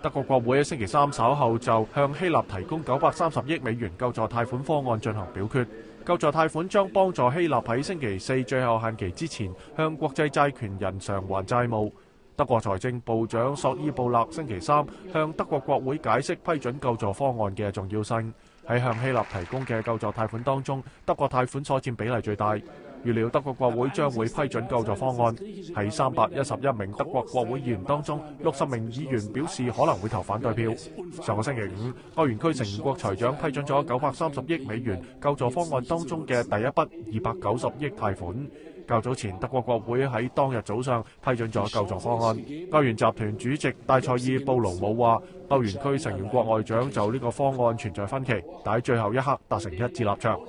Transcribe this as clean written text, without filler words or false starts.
德國國會喺星期三稍後就向希臘提供930億美元救助貸款方案進行表決。救助貸款將幫助希臘喺星期四最後限期之前向國際債權人償還債務。德國財政部長索伊布勒星期三向德國國會解釋批准救助方案嘅重要性。喺向希臘提供嘅救助貸款當中，德國貸款所佔比例最大。預料德國國會將會批准救助方案。喺311名德國國會議員當中，60名議員表示可能會投反對票。上個星期五，歐元區成員國財長批准咗930億美元救助方案當中嘅第一筆290億貸款。較早前，德國國會喺當日早上批准咗救助方案。歐元集團主席戴塞爾布魯姆話，歐元區成員國外長就呢個方案存在分歧，但喺最後一刻達成一致立場。